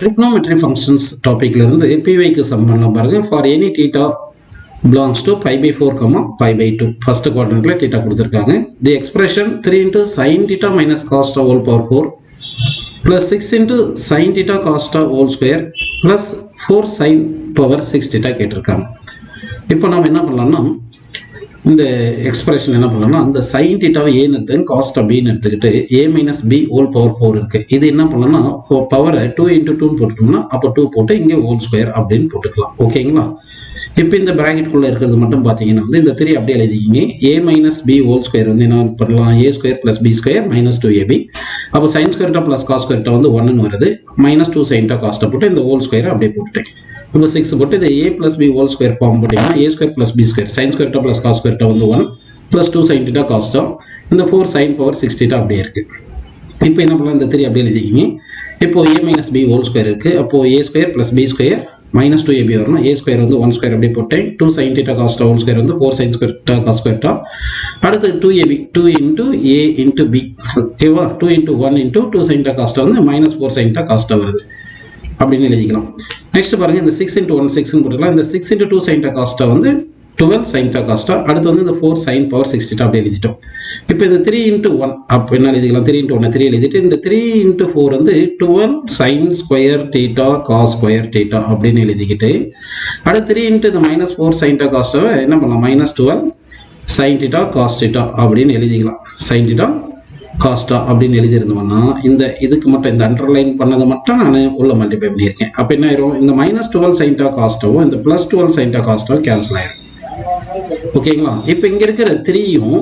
Trigonometry functions topic la irundhu py க்கு sum பண்ணலாம் பாருங்க. For any theta belongs to pi by 4 comma pi by 2 first quadrant la theta கொடுத்திருக்காங்க. The expression 3 into sin theta minus cos theta whole power 4 plus 6 into sin theta cos theta whole square plus 4 sin power 6 theta கேட்டிருக்காங்க. இப்போ நாம என்ன பண்ணலாம்னா இந்த expression என்ன பண்ணலாம்னா அந்த sin θ வை a ன்னு எடுத்துங்க cos θ b ன்னு எடுத்துக்கிட்டு a - b whole power 4 இருக்கு. இது என்ன பண்ணலாம்னா பவர் 2 into 2 ன்னு போட்டுட்டோம்னா அப்ப 2 போட்டு இங்க ஹோல் ஸ்கொயர் அப்படினு போட்டுக்கலாம். ஓகேங்களா? இப்போ இந்த பிராக்கெட் குள்ள இருக்கிறது மட்டும் பாத்தீங்கன்னா வந்து இந்த 3 அப்படியே எழுதிக்கிங்க. a - b whole square வந்து என்ன பண்ணலாம் a square plus b square minus 2ab. அப்ப sin square θ plus cos square θ வந்து 1 ன்னு வருது. -2 sin θ cos θ போட்டு இந்த ஹோல் ஸ்கொயர் அப்படியே போட்டுட்டேன். இப்போ 6 போட்டு இது a plus b whole square form பண்ணிட்டீங்கன்னா a square plus b square sin square θ plus cos square θ வந்து 1 plus 2 sin θ cos θ இந்த 4 sin power 6 θ அப்படியே இருக்கு. இப்போ என்ன பண்ணலாம் இந்த 3 அப்படியே எழுதிக்கிங்க. இப்போ a - b whole square இருக்கு. அப்போ a square plus b square minus 2ab வரணும். a square வந்து 1 square அப்படியே போட்டேன். 2 sin θ cos θ whole square வந்து 4 sin square θ cos square θ. அடுத்து 2ab 2 into a into b. ஓகேவா? 2 into 1 into 2 sin θ cos θ வந்து -4 sin θ cos θ வருது. அப்படின்னு எழுதிக்கலாம். நெக்ஸ்ட் பாருங்க இந்த 6 into 1 6 ன்னு போட்டுக்கலாம். இந்த 6 into 2 sin θ cos θ வந்து 12 sin θ cos θ. அடுத்து வந்து இந்த 4 sin power 6 θ அப்படி எழுதிட்டோம். இப்போ இந்த 3 into 1 அப்ப என்ன எழுதிக்கலாம் 3 into 1 3 எழுதிட்டு இந்த 3 into 4 வந்து 12 sin square θ cos square θ அப்படின்னு எழுதிக்கிட்டு அடுத்து 3 into the -4 sin θ cos θ என்ன பண்ணலாம் -12 sin θ cos θ அப்படின்னு எழுதிக்கலாம். sin θ cos θ அப்படின்னு எழுதி இருந்தோம்னா இந்த இதுக்கு மட்டும் இந்த அண்டர்லைன் பண்ணதை மட்டும் நான் உள்ள மல்டிப்ளை பண்ணியிருக்கேன். அப்போ என்ன ஆயிரும் இந்த -12 sin θ cos θவும் இந்த +12 sin θ cos θ கேன்சல் ஆயிரும். ஓகேங்களா? இப்போ இங்க இருக்கிற 3யும்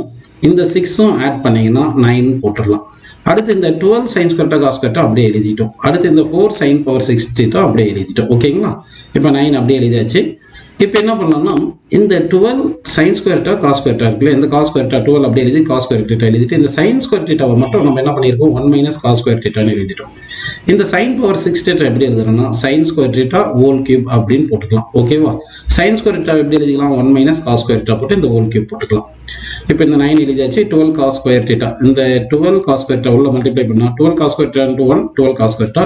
இந்த 6ம் ஆட் பண்ணீங்கன்னா 9 போட்டுடலாம். அடுத்து இந்த 12 sin square θ cos square θ அப்படியே எழுதிட்டோம். அடுத்து இந்த 4 sin power 6 θ அப்படியே எழுதிட்டோம். ஓகேங்களா? இப்போ 9 அப்படியே எழுதியாச்சு. இப்போ என்ன பண்ணலாம்னா இந்த 12 sin square θ cos square θ இருக்குல்ல இந்த cos square θ 12 அப்படியே எழுதி cos square θ எழுதிட்டு இந்த sin square θ மட்டும் நம்ம என்ன பண்ணியிருக்கோம் 1 - cos square θ ன்னு எழுதிட்டோம். இந்த sin power 6 θ எப்படி எழுதுறோம்னா sin square θ whole cube அப்படின்னு போட்டுக்கலாம். ஓகேவா? sin square θ எப்படி எழுதிக்கலாம் 1 - cos square θ போட்டு இந்த whole cube போட்டுக்கலாம். இப்போ இந்த 9 எழுதியாச்சு. 12 cos square θ இந்த 12 cos square θ உள்ள மல்டிப்ளை பண்ணா 12 cos square θ into 1 12 cos square θ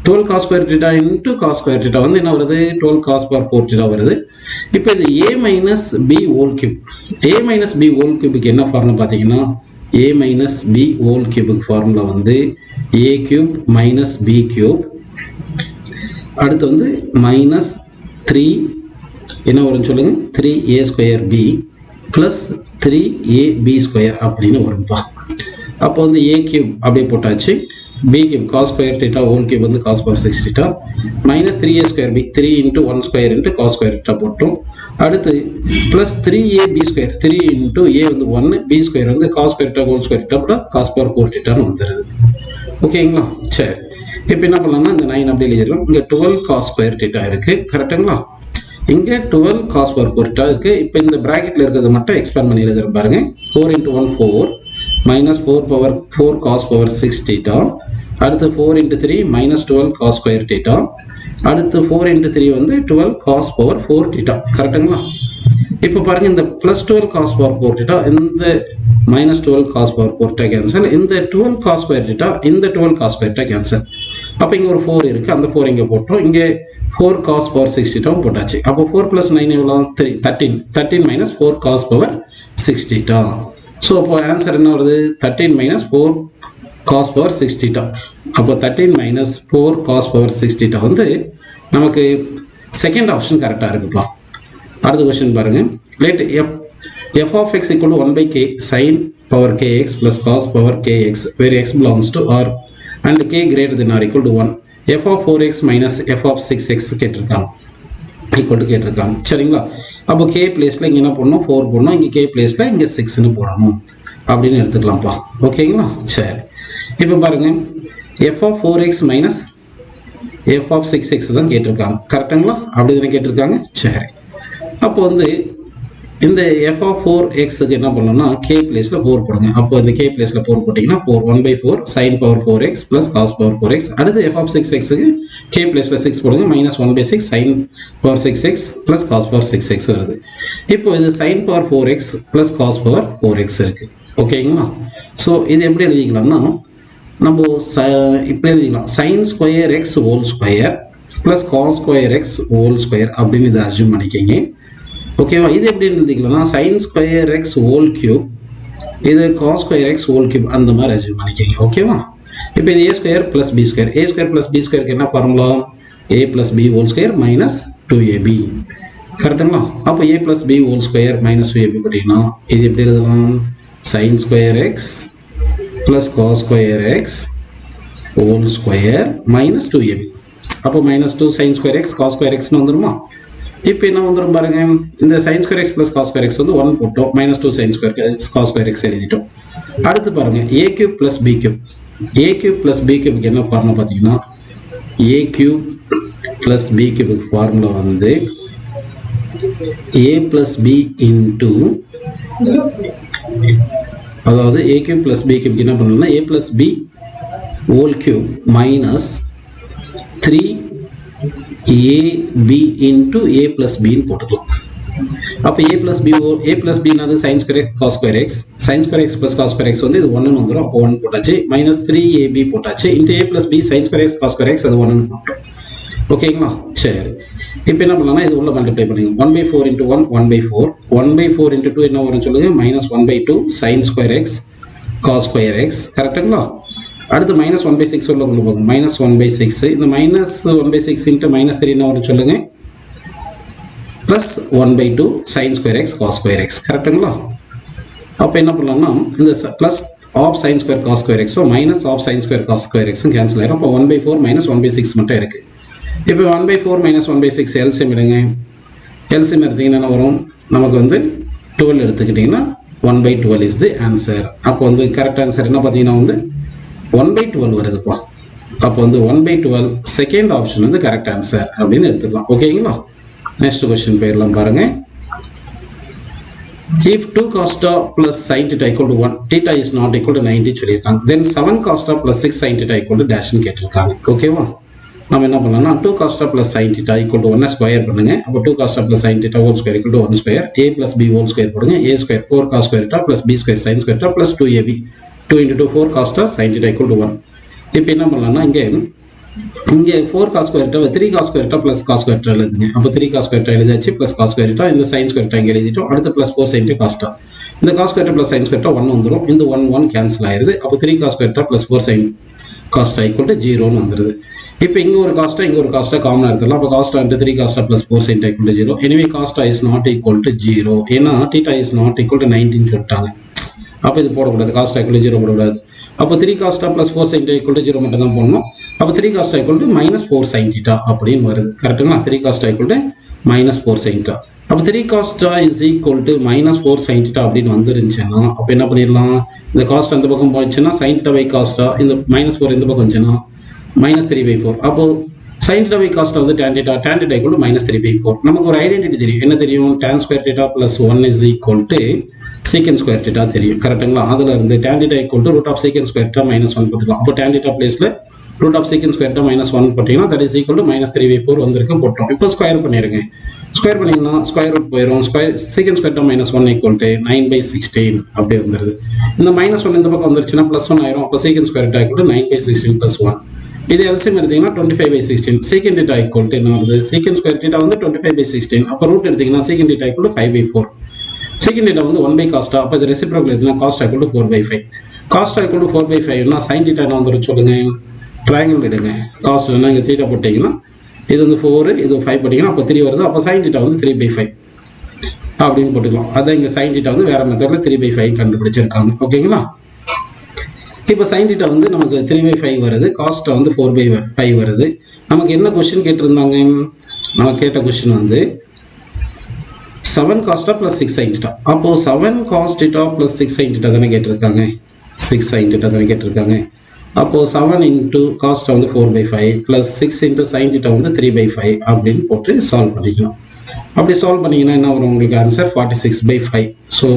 12 cos square θ into cos square θ வந்து என்ன வருது 12 cos power 4 θ வருது. இப்போ இது a - b whole cube a - b whole cube க்கு என்ன ஃபார்முலா பாத்தீங்கன்னா a - b whole cube க்கு ஃபார்முலா வந்து a cube minus b cube அடுத்து வந்து -3 என்ன வரும்னு சொல்லுங்க 3a square b plus 3ab square அப்படின்னு வரும்பா. அப்போ வந்து a cube அப்படியே போட்டாச்சு. b cube cos square θ whole cube வந்து cos power 6 θ minus 3a square b 3 into 1 square into cos square θ போட்டோம். அடுத்து plus 3ab square 3 into a வந்து 1 b square வந்து cos square θ whole square θ போட்டா cos power 4 θ ன்னு வந்துருது. ஓகேங்களா? சரி. இப்போ என்ன பண்ணலாம்னா இந்த 9 அப்படியே எழுதிடலாம். இங்க 12 cos square θ இருக்கு. கரெக்ட்டுங்களா? இங்க 12 cos power 4 θ இருக்கு. இப்போ இந்த பிராக்கெட்ல இருக்கிறத மட்டும் எக்ஸ்பேண்ட் பண்ணி எழுதுறேன் பாருங்க. 4 into 1 4 minus 4 power 4 cos power 6 θ அடுத்து 4 into 3 minus 12 cos square θ அடுத்து 4 into 3 வந்து 12 cos power 4 θ. கரெக்ட்டுங்களா? இப்போ பாருங்க இந்த +12 cos power 4 θ இந்த -12 cos power 4 θ கேன்சல். இந்த 12 cos square θ இந்த 12 cos square θ கேன்சல். அப்போ இங்க ஒரு 4 இருக்கு. அந்த 4 இங்க போட்டோம். இங்க 4 cos power 6 θ போட்டாச்சு. அப்போ 4 + 9 எவ்வளவு 13 13 - 4 cos power 6 θ. சோ அப்போ ஆன்சர் என்ன வருது 13 - 4 cos power 6 θ. அப்போ 13 - 4 cos power 6 θ வந்து நமக்கு செகண்ட் ஆப்ஷன் கரெக்டா இருக்குப்பா. அடுத்த क्वेश्चन பாருங்க. let f of x equal to 1/k sin power kx plus cos power kx where x belongs to r and k greater than or equal to 1 f of 4x minus f of 6x கேட்டிருக்காங்க equal to கேட்டிருக்காங்க. சரிங்களா? அப்போ k பிளேஸ்ல இங்க என்ன பண்ணணும் 4 போடணும். இங்க k பிளேஸ்ல இங்க 6 ன்னு போடணும் அப்படின்னு எடுத்துக்கலாம்ப்பா. ஓகேங்களா? சரி. இப்போ பாருங்க f of 4x minus f of 6x தான் கேட்டிருக்காங்க. கரெக்ட்டுங்களா? அப்படி தானே கேட்டிருக்காங்க. சரி. அப்போ வந்து இந்த f of 4x க்கு என்ன பண்ணணும்னா k பிளேஸ்ல 4 போடுங்க. அப்போ இந்த k பிளேஸ்ல 4 போட்டீங்கன்னா 4 1/4 sin power 4x plus cos power 4x அடுத்து f of 6x க்கு k பிளேஸ்ல 6 போடுங்க -1/6 sin power 6x plus cos power 6x வருது. இப்போ இது sin power 4x plus cos power 4x இருக்கு. ஓகேங்களா? சோ இது எப்படி எழுதிக்கலாம்னா நம்ம இப்படி எழுதிக்கலாம் sin square x whole square plus cos square x whole square அப்படின்னு இதை அஸ்யூம் பண்ணிக்கங்க. ஓகேவா? இது எப்படி எழுதிக்கலாம்னா sin square x whole cube, இது cos square x whole cube அந்த மாதிரி அஸ்யூம் பண்ணிக்கங்க. ஓகேவா? இப்போ இது a square plus b square, a square plus b square என்ன formula? a plus b whole square minus 2ab. கரெக்ட்டுங்களா? அப்போ a plus b whole square minus 2ab போட்டீங்கன்னா இது எப்படி எழுதலாம்? sin square x plus cos square x whole square minus 2ab. அப்போ minus 2 sin square x cos square x வந்துருமா? இப்போ என்ன வந்துரும் பாருங்க, இந்த sin square x plus cos square x வந்து 1 போட்டோம், minus 2 sin square x cos square x எழுதிட்டோம். அடுத்து பாருங்க a cube plus b cube, a cube plus b cube என்ன ஃபார்முலா பார்த்தீங்கன்னா a cube plus b cube formula வந்து a plus b into, அதாவது a cube plus b cube என்ன பண்ணணும்னா a plus b whole cube minus 3ab into a plus b ன்னு போட்டுக்கலாம். அப்போ a plus b என்னது sin square x cos square x, sin square x plus cos square x வந்து இது 1 வந்துரும். அப்போ 1 போட்டாச்சு, minus 3ab போட்டாச்சு, into a plus b sin square x cos square x அது 1 போட்டோம். ஓகேங்களா? சரி, இப்போ என்ன பண்ணலாம்னா இது உள்ள மல்டிப்ளை பண்ணுங்க. 1/4 into 1 1/4, 1/4 into 2 என்ன வரும் சொல்லுங்க? minus 1/2 sin square x cos square x. கரெக்டுங்களா? அடுத்து minus 1/6 உள்ள கொண்டு போகும், minus 1/6, இந்த minus 1/6 into minus 3 என்ன வரும் சொல்லுங்க? plus 1/2 sin square x cos square x. கரெக்டுங்களா? அப்போ என்ன பண்ணலாம்னா இந்த plus of sin square cos square x minus of sin square cos square x cancel ஆயிரும். அப்போ 1/4 minus 1/6 மட்டும் இருக்கு. இப்போ 1/4 minus 1/6 எல்சிஎம் எடுங்க. எல்சிஎம் எடுத்தீங்கன்னா என்ன வரும்? நமக்கு வந்து 12 எடுத்துக்கிட்டிங்கன்னா 1/12 இஸ் தி ஆன்சர். அப்போ வந்து கரெக்ட் ஆன்சர் என்ன பார்த்தீங்கன்னா வந்து 1/12 வருதுப்பா. அப்போ வந்து 1/12 செகண்ட் ஆப்ஷன் வந்து கரெக்ட் ஆன்சர் அப்படின்னு எடுத்துக்கலாம். ஓகேங்களா? நெக்ஸ்ட் கொஸ்டின் போயிடலாம் பாருங்க. If 2 cos theta plus sin theta equal to 1, theta is not equal to 90 சொல்லியிருக்காங்க. Then 7 cos theta plus 6 sin theta equal to dash ன்னு கேட்டிருக்காங்க. ஓகேவா? நம்ம என்ன பண்ணலாம்னா 2 cos theta plus sin theta equal to 1 square பண்ணுங்க. அப்போ 2 cos theta plus sin theta whole square equal to 1 square, a plus b whole square போடுங்க, a square 4 cos square theta plus b square sin square theta plus 2ab, 2 into 2 4 cos theta sin theta equal to 1. இப்போ என்ன பண்ணலாம்னா இங்கே 4 cos square theta 3 cos square theta plus cos square theta எழுதுங்க. அப்போ 3 cos square theta எழுதியாச்சு, plus cos square theta, இந்த sin square theta இங்கே எழுதிட்டோம். அடுத்து plus 4 sin theta cos theta, இந்த cos square theta plus sin square theta 1 வந்துரும், இந்த 1 கேன்சல் ஆயிருது. அப்போ 3 cos square theta plus 4 sin cos theta equal to 0 வந்துருது. இப்போ இங்கே ஒரு cos theta இங்கே ஒரு cos theta காமனாக எடுத்துடலாம். அப்போ cos theta into 3 cos theta plus 4 sin theta equal to 0. எனவே cos theta is not equal to 0, ஏன்னா theta is not equal to 90 சொல்லிட்டாங்க. அப்போ இது போடக்கூடாது, cos theta equal to 0 போடக்கூடாது. அப்போ 3 cos theta plus 4 sin theta equal to 0 மட்டும் தான் போடணும். அப்போ 3 cos theta equal to minus 4 sin theta அப்படின்னு வருது. கரெக்டுங்களா? 3 cos theta equal to minus 4 sin theta. அப்போ 3 cos theta is equal to minus 4 sin theta அப்படின்னு வந்துருந்துச்சுன்னா அப்போ என்ன பண்ணிடலாம்? இந்த cos theta அந்த பக்கம் போச்சுன்னா sin theta by cos theta, இந்த minus 4 இந்த பக்கம் வந்துச்சுன்னா minus 3/4. அப்போ sin theta by cos theta வந்து tan theta equal to minus 3/4. நமக்கு ஒரு ஐடென்டிட்டி தெரியும், என்ன தெரியும்? tan square theta plus 1 is equal to secant square theta தெரியும். கரெக்டுங்களா? அதில் இருந்து tan theta equal to root of secant square theta minus 1 போட்டுக்கலாம். அப்போ tan theta பிளேஸில் root of secant square theta minus 1 போட்டிங்கன்னா that is equal to minus 3/4 வந்திருக்கு போட்டோம். இப்போ ஸ்கொயர் பண்ணிடுங்க. ஸ்கொயர் பண்ணிங்கன்னா ஸ்கொயர் ரூட் போயிடும். secant square theta minus 1 equal to 9/16 அப்படியே வந்துடுது. இந்த minus 1 இந்த பக்கம் வந்துருச்சுன்னா plus 1 ஆயிரும். அப்போ secant square theta equal to 9/16 plus 1. இது எல்சிஎம் எடுத்தீங்கன்னா 25/16. secant theta equal to என்ன வருது? secant square theta வந்து 25/16. அப்போ ரூட் எடுத்தீங்கன்னா secant theta equal to 5/4. secant theta வந்து 1 by cos theta. அப்போ இது ரெசிப்ரோக்கல் எடுத்தீங்கன்னா cos theta equal to 4/5. cos theta equal to 4/5 னா sin theta என்ன வந்துரும் சொல்லுங்க? ட்ரையாங்கிள் எடுங்க. cos theta இங்கே theta போட்டிங்கன்னா இது வந்து 4, இது 5 போட்டிங்கன்னா அப்போ 3 வருது. அப்போ sin theta வந்து 3/5 அப்படின்னு போட்டுக்கலாம். அதான் இங்கே sin theta வந்து வேற மெத்தடில் 3/5 கண்டுபிடிச்சிருக்காங்க. ஓகேங்களா? இப்போ sin theta வந்து நமக்கு 3/5 வருது, cos theta வந்து 4/5 வருது. நமக்கு என்ன கொஸ்டின் கேட்டிருந்தாங்க? நமக்கு கேட்ட கொஸ்டின் வந்து 7 cos theta plus 6 sin theta. அப்போ 7 cos theta plus 6 sin theta தானே கேட்டிருக்காங்க, 6 sin theta தானே கேட்டிருக்காங்க. அப்போ 7 into cos theta வந்து 4/5 plus 6 into sin theta வந்து 3/5 அப்படின்னு போட்டு சால்வ் பண்ணிக்கணும். அப்படி சால்வ் பண்ணிங்கன்னா என்ன வரும் உங்களுக்கு ஆன்சர்? 46/5. ஸோ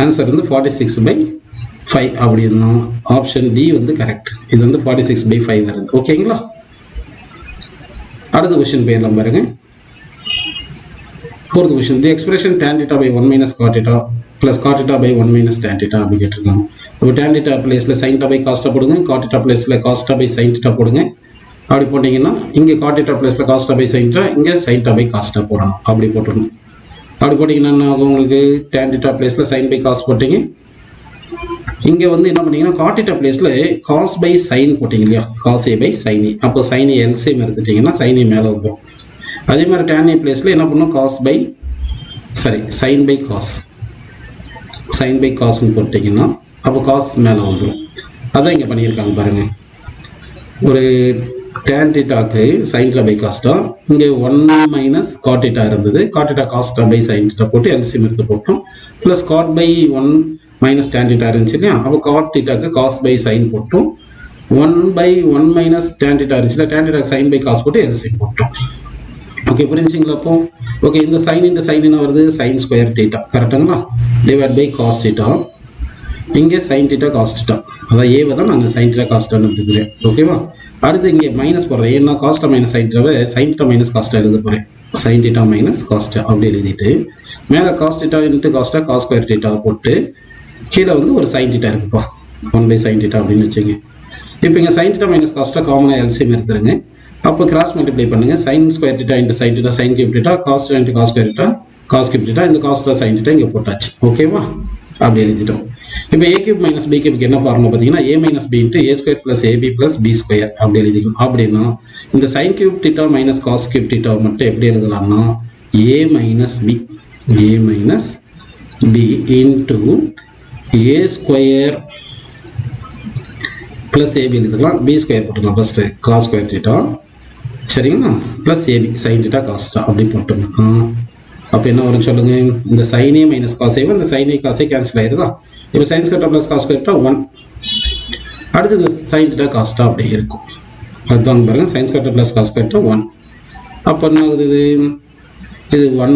ஆன்சர் வந்து 46/5 அப்படின்னா ஆப்ஷன் டி வந்து கரெக்ட். இது வந்து 46/5 வருது. ஓகேங்களா? அடுத்த கொஸ்டின் போயிடலாம் பாருங்க. Fourth question, the expression tan theta by 1 minus cot theta plus cot theta by 1 minus tan theta அப்படி கேட்டிருக்காங்க. அப்போ tan theta பிளேஸில் sin theta by cos theta போடுங்க, cot theta பிளேஸில் cos theta by sin theta போடுங்க. அப்படி போட்டிங்கன்னா இங்கே cot theta பிளேஸில் cos theta by sin theta, இங்கே sin theta by cos theta போடணும். அப்படி போட்டுருணும். அப்படி போட்டிங்கன்னா உங்களுக்கு tan theta பிளேஸில் sin by cos போட்டிங்க. இங்கே வந்து என்ன பண்ணிங்கன்னா cot theta பிளேஸில் cos by sin போட்டிங்க இல்லையா, cos a by sin a. அப்போ sin a LCM எடுத்துட்டிங்கன்னா sin a மேலே வந்துடும். அதே மாதிரி tan a பிளேஸில் என்ன பண்ணும், sin by cosன்னு போட்டிங்கன்னா அப்போ cos மேலே வந்துடும். அதான் இங்கே பண்ணியிருக்காங்க பாருங்கள். ஒரு tan thetaக்கு sin theta by cos theta, இங்கே 1 minus cot theta இருந்தது, cot theta cos theta by sin theta போட்டு LCM எடுத்து போட்டோம். Plus cot by 1 minus tan theta இருந்துச்சு இல்லையா, அப்போ cot thetaக்கு cos by sin போட்டோம். 1 by 1 minus tan theta இருந்துச்சுல, tan thetaக்கு sin by cos போட்டு LCM போட்டோம். ஓகே, புரிஞ்சுங்களா? அப்போ ஓகே, இந்த sin into sin என்ன வருது, sin square theta கரெக்டுங்களா, டிவைட் பை cos theta. இங்கே sin theta cos theta, அதான் ஏவை தான் நான் sin theta cos theta எடுத்துக்கிறேன். ஓகேவா? அடுத்து இங்கே மைனஸ் போடுறேன், ஏன்னா cos theta minus sin theta sin theta minus cos theta எழுத போகிறேன். sin theta minus cos theta அப்படி எழுதிட்டு மேலே cos theta into cos theta cos square theta போட்டு கீழே வந்து ஒரு sin theta இருக்குப்பா, 1 by sin theta அப்படின்னு வச்சுங்க. இப்போ இங்கே sin theta minus cos theta காமனாக LCM எடுத்துருங்க. அப்போ கிராஸ் மல்டிப்ளை பண்ணுங்கள், sin square theta into sin theta sin cube theta, cos theta into cos square theta cos cube theta, இந்த cos theta sin theta இங்கே போட்டாச்சு. ஓகேவா? அப்படி எழுதிட்டோம். இப்போ a cube minus b cube என்ன ஃபார்முலா பார்த்தீங்கன்னா a minus b into a square plus ab plus b square அப்படி எழுதிக்கணும். அப்படின்னா இந்த sin cube theta minus cos cube theta மட்டும் எப்படி எழுதலாம்னா a minus b into a square plus ab எழுதிக்கலாம், b square போட்டுக்கலாம் ஃபர்ஸ்ட் cos square theta சரிங்களா, plus ab sin theta cos theta அப்படி போட்டுக்கலாம். அப்போ என்ன வரும் சொல்லுங்க, இந்த sin a minus cos a இந்த sin a cos a cancel ஆயிருதா. இப்போ sin square plus cos square 1, அடுத்து இந்த sin theta cos theta அப்படியே இருக்கும். அதுதான் பாருங்க, sin square plus cos square 1. அப்போ என்ன ஆகுது, இது 1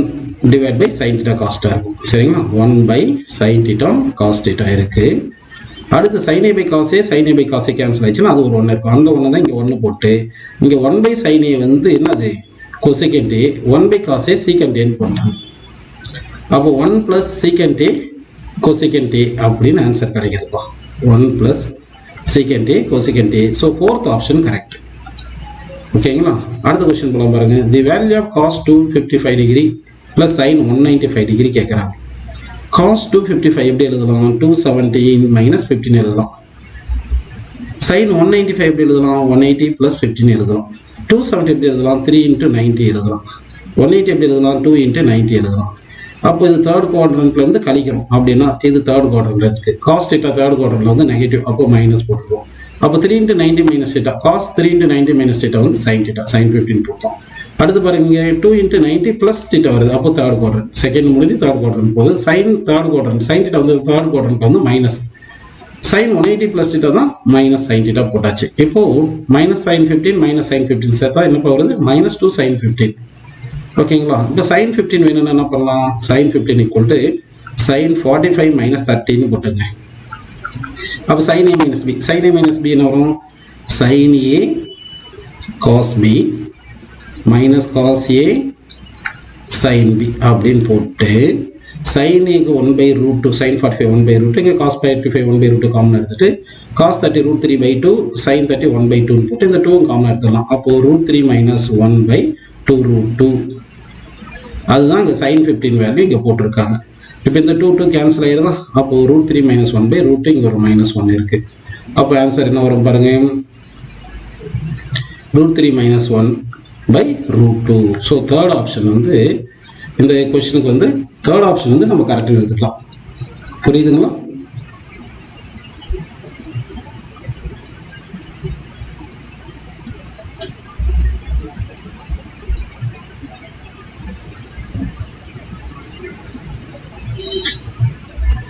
divide by sin theta cos theta இருக்கும் சரிங்களா, 1 by sin theta cos theta இருக்கு. அடுத்து sin a by cos a cancel ஆயிடுச்சுன்னா அது ஒரு 1 இருக்கும், அந்த 1 தான் இங்கே 1 போட்டு இங்கே 1 by sin a வந்து என்னது cosecant a, 1 by cos a secant a போட்டாங்க. அப்போ 1 plus secant a cosecant a அப்படின்னு ஆன்சர் கிடைக்குதுப்பா, 1 plus secant a cosecant a. So 4th option correct. ஓகேங்களா? அடுத்த கொஸ்டின் போலாம் பாருங்க. The value of cos 255 degree plus sin 195 degree கேட்குறாங்க. cos 255 எப்படி எழுதலாம், 217 minus 15 எழுதலாம். sin 195 எப்படி எழுதலாம், 180 plus 15 எழுதலாம். 270 எப்படி எழுதலாம், 3 into 90 எழுதலாம். 180 எப்படி எழுதலாம், 2 into 90 எழுதலாம். அப்போ இது தேர்ட் குவாட்ரண்ட்ல இருந்து கழிக்கிறோம் அப்படின்னா இது தேர்ட் குவாட்ரண்ட்ல இருக்கு. cos theta தேர்ட் குவாட்ரண்ட்ல வந்து நெகட்டிவ், அப்போ மைனஸ் போட்டுருவோம். அப்போ 3 into 90 minus theta, cos 3 into 90 minus theta வந்து sin theta, sin 15 போட்டோம். அடுத்து பாருங்க 2 into 90 plus theta வருது, அப்போ தேர்ட் குவாட்ரண்ட், செகண்ட் முடிஞ்சு தேர்ட் குவாட்ரண்ட் போகுது. sin third quadrant, sin theta வந்து தேர்ட் குவாட்ரண்ட் வந்து மைனஸ், sin 180 plus theta தான் மைனஸ் sin theta போட்டாச்சு. இப்போ மைனஸ் sin 15 மைனஸ் sin 15 சேர்த்தா என்ன வருது, மைனஸ் 2 sin 15. ஓகேங்களா? இப்போ sin 15 வேணும்னா என்ன பண்ணலாம், sin 15 equal to sin 45 minus 30 போட்டுங்க. அப்போ sin a minus b, sin a minus b என்ன வரும், sin a cos b minus cos a sin b அப்படின்னு போட்டு sin a க்கு 1 by root 2, sin 45 1 by root 2, இங்கே cos 45 1 by root 2 காமன் எடுத்துட்டு cos 30 root 3 by 2 sin 30 1 by 2 போட்டு இந்த 2 common எடுத்துடலாம். அப்போ root 3 minus 1 by 2 root 2, அதுதான் இங்கே sin 15 வேல்யூ இங்கே போட்டிருக்காங்க. இப்போ இந்த 2 கேன்சல் ஆயிருதா, அப்போ root 3 minus 1 by root 2, இங்கே ஒரு minus 1 இருக்கு. அப்போ ஆன்சர் என்ன வரும் பாருங்க, root 3 minus 1 by root 2. So third option வந்து இந்த கொஸ்டினுக்கு வந்து தேர்ட் ஆப்ஷன் வந்து நம்ம கரெக்டாக எடுத்துக்கலாம். புரியுதுங்களா?